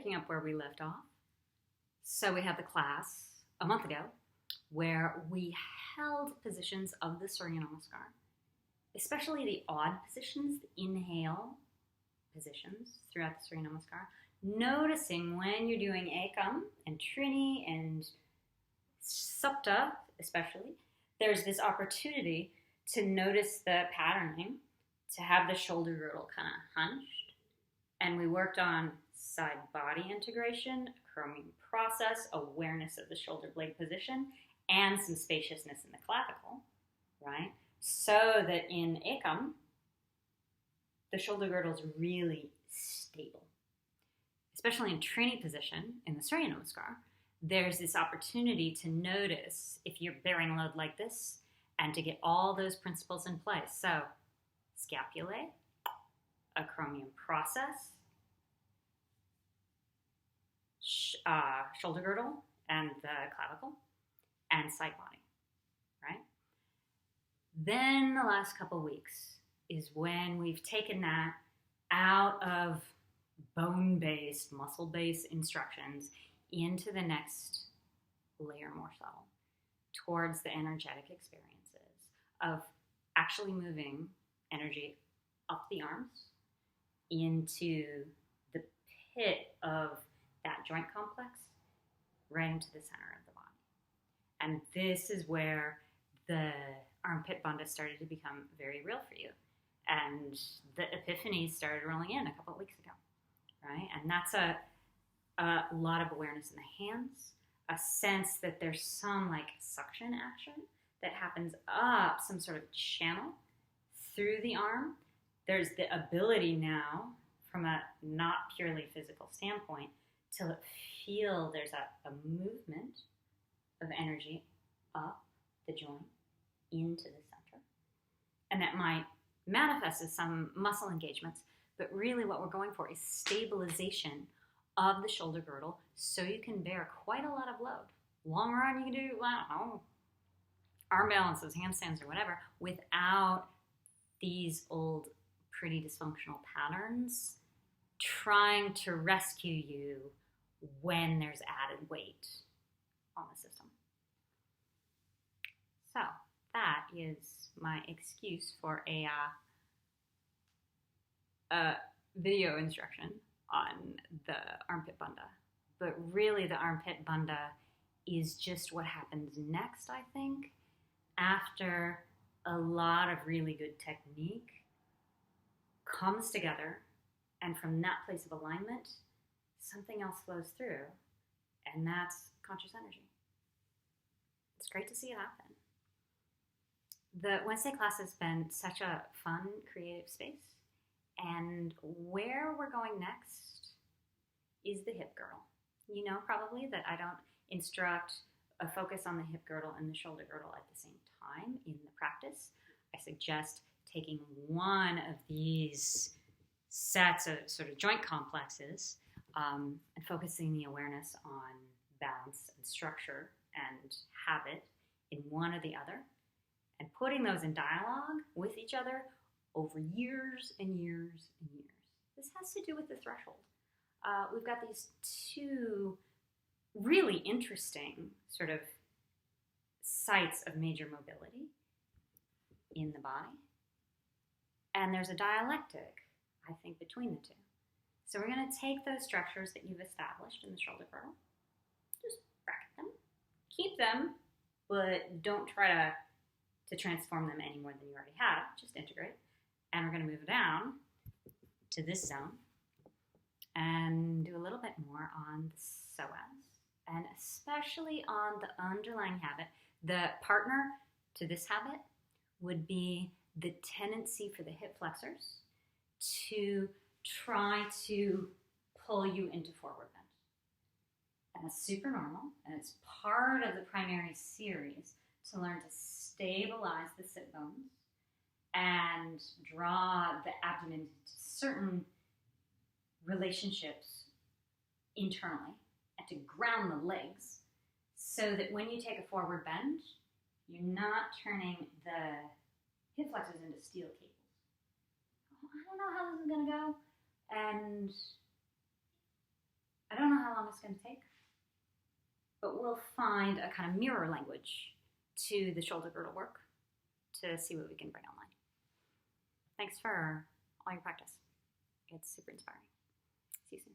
picking up where we left off. So we had the class a month ago where we held positions of the Surya Namaskar, especially the odd positions, the inhale positions throughout the Surya Namaskar, noticing when you're doing Ekam and Trini and Sapta especially, there's this opportunity to notice the patterning, to have the shoulder girdle kind of hunched. And we worked on side body integration, acromion process, awareness of the shoulder blade position, and some spaciousness in the clavicle, right? So that in Ekam, the shoulder girdle is really stable. Especially in Trini position, in the Surya Namaskar, there's this opportunity to notice if you're bearing load like this and to get all those principles in place. So, scapulae, acromion process, shoulder girdle and the clavicle, and side body, right? Then the last couple weeks is when we've taken that out of bone-based, muscle-based instructions into the next layer more subtle, towards the energetic experiences of actually moving energy up the arms into the pit of that joint complex, right into the center of the body. And this is where the armpit bandha started to become very real for you. And the epiphanies started rolling in a couple of weeks ago, right? And that's a lot of awareness in the hands, a sense that there's some like suction action that happens up some sort of channel through the arm. There's the ability now, from a not purely physical standpoint, to feel there's a movement of energy up the joint into the center. And that might manifest as some muscle engagements, but really what we're going for is stabilization of the shoulder girdle so you can bear quite a lot of load. Long run, you can do, arm balances, handstands, or whatever, without these old, pretty dysfunctional patterns trying to rescue you when there's added weight on the system. So that is my excuse for a video instruction on the armpit bandha. But really the armpit bandha is just what happens next, I think, after a lot of really good technique comes together, and from that place of alignment, something else flows through, and that's conscious energy. It's great to see it happen. The Wednesday class has been such a fun, creative space, and where we're going next is the hip girdle. You know probably that I don't instruct a focus on the hip girdle and the shoulder girdle at the same time in the practice. I suggest taking one of these sets of sort of joint complexes and focusing the awareness on balance and structure and habit in one or the other, and putting those in dialogue with each other over years and years and years. This has to do with the threshold. We've got these two really interesting sort of sites of major mobility in the body, and there's a dialectic, I think, between the two. So we're going to take those structures that you've established in the shoulder girdle, just bracket them, keep them, but don't try to transform them any more than you already have, just integrate. And we're going to move down to this zone and do a little bit more on the psoas, and especially on the underlying habit. The partner to this habit would be the tendency for the hip flexors to try to pull you into forward bend. And that's super normal, and it's part of the primary series to learn to stabilize the sit bones and draw the abdomen into certain relationships internally, and to ground the legs so that when you take a forward bend, you're not turning the hip flexors into steel cables. I don't know how this is going to go, and I don't it's going to take. But we'll find a kind of mirror language to the shoulder girdle work to see what we can bring online. Thanks for all your practice. It's super inspiring. See you soon.